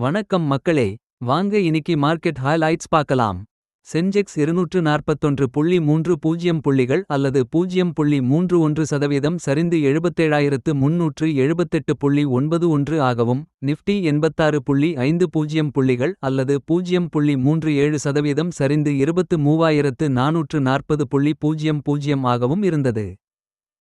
வணக்கம் மக்களே. வாங்க இன்னிக்கி மார்க்கெட் ஹைலைட்ஸ் பார்க்கலாம். சென்செக்ஸ் 240.30 புள்ளிகள் அல்லது 0.31% சரிந்து 77,378.91 ஆகவும். நிஃப்டி 86.50 புள்ளிகள் அல்லது 0.37% சரிந்து 23,440.00 ஆகவும் இருந்தது.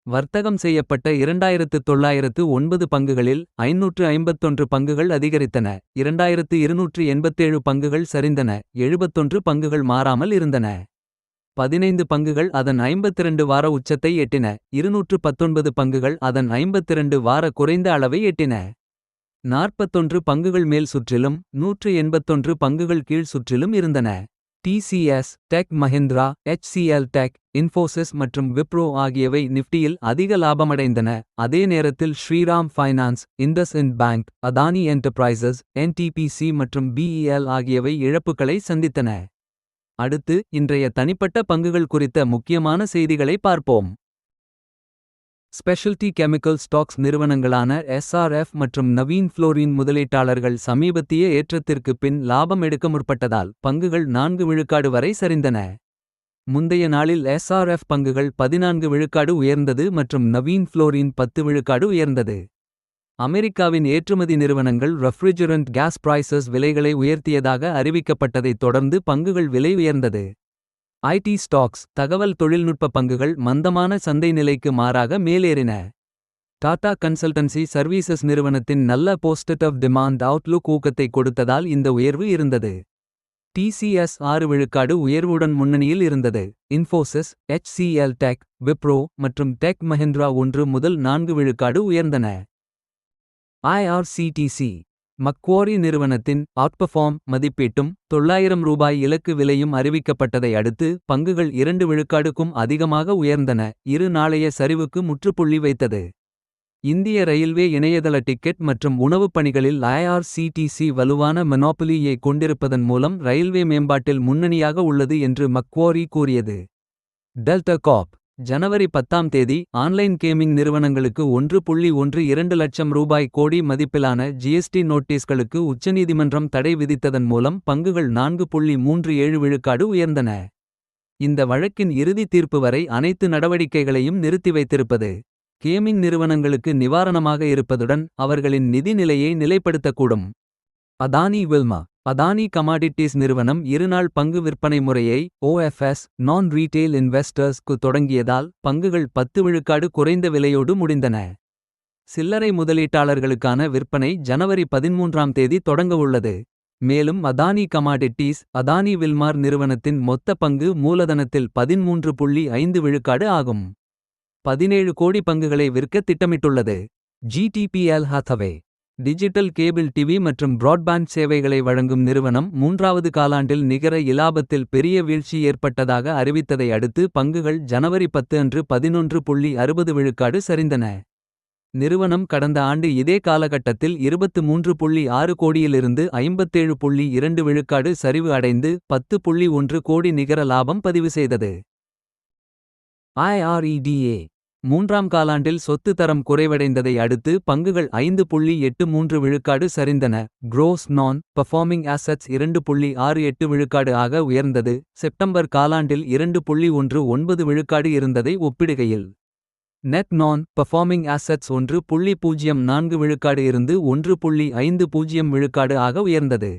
வர்த்தகம் செய்யப்பட்ட 2909 பங்குகளில் 551 பங்குகள் அதிகரித்தன. 2287 பங்குகள் சரிந்தன. 71 பங்குகள் மாறாமல் இருந்தன. 15 பங்குகள் அதன் 52 வார உச்சத்தை எட்டின. 219 பங்குகள் அதன் 52 வார குறைந்த அளவை எட்டின. 41 பங்குகள் மேல் சுற்றிலும் 181 பங்குகள் கீழ் சுற்றிலும் இருந்தன. TCS, Tech Mahindra, HCL Tech, Infosys மற்றும் விப்ரோ ஆகியவை நிஃப்டியில் அதிக லாபமடைந்தன. அதே நேரத்தில் Shriram Finance, IndusInd Bank, Adani Enterprises, NTPC மற்றும் BEL ஆகியவை இழப்புகளை சந்தித்தன. அடுத்து இன்றைய தனிப்பட்ட பங்குகள் குறித்த முக்கியமான செய்திகளை பார்ப்போம். ஸ்பெஷல்டி கெமிக்கல் ஸ்டாக்ஸ் நிறுவனங்களான SRF மற்றும் நவீன் புளோரின் முதலீட்டாளர்கள் சமீபத்திய ஏற்றத்திற்கு பின் லாபம் எடுக்க முற்பட்டதால் பங்குகள் 4 விழுக்காடு வரை சரிந்தன. முந்தைய நாளில் SRF பங்குகள் 14 விழுக்காடு உயர்ந்தது மற்றும் நவீன் புளோரின் 10 விழுக்காடு உயர்ந்தது. அமெரிக்காவின் ஏற்றுமதி நிறுவனங்கள் ரெஃப்ரிஜரண்ட் கேஸ் பிரைசஸ் விலைகளை உயர்த்தியதாக அறிவிக்கப்பட்டதைத் தொடர்ந்து பங்குகள் விலை உயர்ந்தது. IT ஸ்டாக்ஸ், தகவல் தொழில்நுட்ப பங்குகள் மந்தமான சந்தை நிலைக்கு மாறாக மேலேறின. டாடா கன்சல்டன்சி சர்வீசஸ் நிறுவனத்தின் நல்ல பாசிட்டிவ் டிமாண்ட் அவுட்லுக் ஊக்கத்தை கொடுத்ததால் இந்த உயர்வு இருந்தது. TCS 6 விழுக்காடு உயர்வுடன் முன்னணியில் இருந்தது. இன்ஃபோசிஸ், HCL டெக், விப்ரோ மற்றும் டெக் மஹிந்திரா 1 முதல் 4 விழுக்காடு உயர்ந்தன. IRCTC, மக்வாரி நிறுவனத்தின் அவுட்பெர்ஃபார்ம் மதிப்பீட்டும் $900 இலக்கு விலையும் அறிவிக்கப்பட்டதை அடுத்து பங்குகள் 2 விழுக்காடுக்கும் அதிகமாக உயர்ந்தன. இரு நாளைய சரிவுக்கு முற்றுப்புள்ளி வைத்தது. இந்திய ரயில்வே இணையதள டிக்கெட் மற்றும் உணவுப் பணிகளில் IRCTC வலுவான மொனோபொலியை கொண்டிருப்பதன் மூலம் ரயில்வே மேம்பாட்டில் முன்னணியாக உள்ளது என்று மக்வாரி கூறியது. டெல்டா கார்ப், ஜனவரி 10ஆம் தேதி ஆன்லைன் கேமிங் நிறுவனங்களுக்கு $1.12 லட்சம் கோடி மதிப்பிலான GST நோட்டீஸ்களுக்கு உச்சநீதிமன்றம் தடை விதித்ததன் மூலம் பங்குகள் 4.37 விழுக்காடு உயர்ந்தன. இந்த வழக்கின் இறுதி தீர்ப்பு வரை அனைத்து நடவடிக்கைகளையும் நிறுத்தி வைத்திருப்பது கேமிங் நிறுவனங்களுக்கு நிவாரணமாக இருப்பதுடன் அவர்களின் நிதி நிலையை நிலைப்படுத்தக்கூடும். அதானி வில்மா, அதானி கமாடிட்டீஸ் நிறுவனம் இருநாள் பங்கு விற்பனை முறையை OFS நான் ரீட்டெயில் இன்வெஸ்டர்ஸ்க்கு தொடங்கியதால் பங்குகள் 10 விழுக்காடு குறைந்த விலையோடு முடிந்தன. சில்லறை முதலீட்டாளர்களுக்கான விற்பனை ஜனவரி 13ஆம் தேதி தொடங்கவுள்ளது. மேலும் அதானி கமாடிட்டீஸ், அதானி வில்மார் நிறுவனத்தின் மொத்த பங்கு மூலதனத்தில் 13.5 விழுக்காடு ஆகும். 17 கோடி பங்குகளை விற்க திட்டமிட்டுள்ளது. GTPL Hathway, digital cable TV மற்றும் பிராட்பேண்ட் சேவைகளை வழங்கும் நிறுவனம் 3வது காலாண்டில் நிகர இலாபத்தில் பெரிய வீழ்ச்சி ஏற்பட்டதாக அறிவித்ததை அடுத்து பங்குகள் ஜனவரி 10 அன்று 11.60 விழுக்காடு சரிந்தன. நிறுவனம் கடந்த ஆண்டு இதே காலகட்டத்தில் 23.6 கோடியிலிருந்து 57.2 விழுக்காடு சரிவு அடைந்து 10.1 கோடி நிகர லாபம் பதிவு செய்தது. IREDA, 3ஆம் காலாண்டில் சொத்து தரம் குறைவடைந்ததை அடுத்து பங்குகள் 5.83 விழுக்காடு சரிந்தன. gross நான் பெர்ஃபார்மிங் அசெட்ஸ் 2.68 விழுக்காடு ஆக உயர்ந்தது. செப்டம்பர் காலாண்டில் 2.19 விழுக்காடு இருந்ததை ஒப்பிடுகையில் நெட் நான் பெர்ஃபார்மிங் அசெட்ஸ் 1.04 விழுக்காடு இருந்து 1.50 விழுக்காடு ஆக உயர்ந்தது.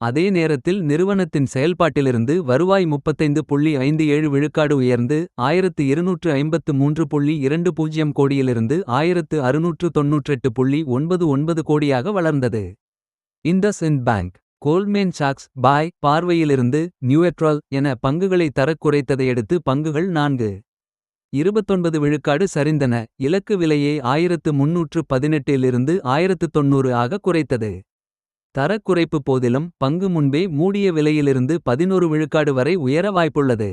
அதே நேரத்தில் நிறுவனத்தின் செயல்பாட்டிலிருந்து வருவாய் 35.57 விழுக்காடு உயர்ந்து 1253.20 கோடியிலிருந்து 1698.99 கோடியாக வளர்ந்தது. இண்டஸ்இண்ட் பேங்க், கோல்ட்மேன் சாக்ஸ் பாய் பார்வையிலிருந்து நியூட்ரல் என பங்குகளை தரக் குறைத்ததையடுத்து பங்குகள் 4.29 விழுக்காடு சரிந்தன. இலக்கு விலையை 1318 1090 ஆக குறைத்தது. தரக்குறைப்பு போதிலும் பங்கு முன்பே மூடிய விலையிலிருந்து 11 விழுக்காடு வரை உயர வாய்ப்புள்ளது.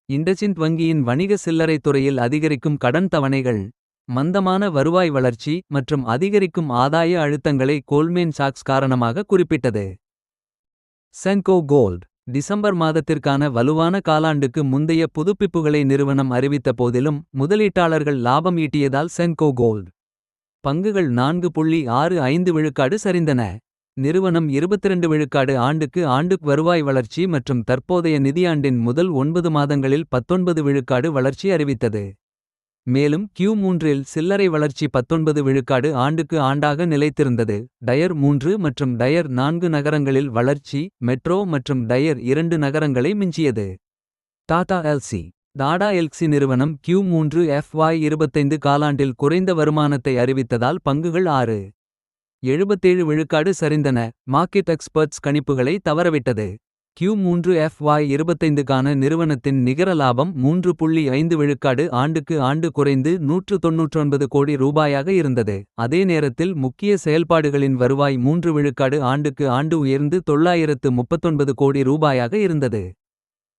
இண்டஸ்இண்ட் வங்கியின் வணிக சில்லறை துறையில் அதிகரிக்கும் கடன் தவணைகள், மந்தமான வருவாய் வளர்ச்சி மற்றும் அதிகரிக்கும் ஆதாய அழுத்தங்களை கோல்ட்மேன் சாக்ஸ் காரணமாக குறிப்பிட்டது. சென்கோ கோல்ட், டிசம்பர் மாதத்திற்கான வலுவான காலாண்டுக்கு முந்தைய புதுப்பிப்புகளை நிறுவனம் அறிவித்த போதிலும் முதலீட்டாளர்கள் லாபம் ஈட்டியதால் சென்கோ கோல்ட் பங்குகள் 4.65 விழுக்காடு சரிந்தன. நிறுவனம் 22 விழுக்காடு ஆண்டுக்கு ஆண்டுக் வருவாய் வளர்ச்சி மற்றும் தற்போதைய நிதியாண்டின் முதல் 9 மாதங்களில் 19 விழுக்காடு வளர்ச்சி அறிவித்தது. மேலும் Q3இல் சில்லறை வளர்ச்சி 19 விழுக்காடு ஆண்டுக்கு ஆண்டாக நிலைத்திருந்தது. டயர் 3 மற்றும் டயர் 4 நகரங்களில் வளர்ச்சி மெட்ரோ மற்றும் டயர் 2 நகரங்களை மிஞ்சியது. டாடா எல்சி டாடா எல்சி நிறுவனம் Q3 FY25 காலாண்டில் குறைந்த வருமானத்தை அறிவித்ததால் பங்குகள் 6.77 விழுக்காடு சரிந்தன. மார்க்கெட் எக்ஸ்பர்ட்ஸ் கணிப்புகளை தவறவிட்டது. Q3 FY25க்கான நிறுவனத்தின் நிகர லாபம் 3.5 விழுக்காடு ஆண்டுக்கு ஆண்டு குறைந்து 199 கோடி ரூபாயாக இருந்தது. அதே நேரத்தில் முக்கிய செயல்பாடுகளின் வருவாய் 3 விழுக்காடு ஆண்டுக்கு ஆண்டு உயர்ந்து 939 கோடி ரூபாயாக இருந்தது.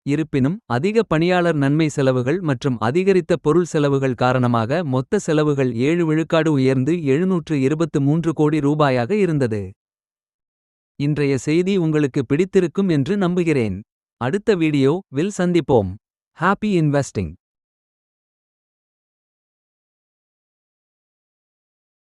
இருப்பினும் அதிக பணியாளர் நன்மை செலவுகள் மற்றும் அதிகரித்த பொருள் செலவுகள் காரணமாக மொத்த செலவுகள் 7 விழுக்காடு உயர்ந்து 723 கோடி ரூபாயாக இருந்தது. இன்றைய செய்தி உங்களுக்கு பிடித்திருக்கும் என்று நம்புகிறேன். அடுத்த வீடியோ வில் சந்திப்போம். Happy investing.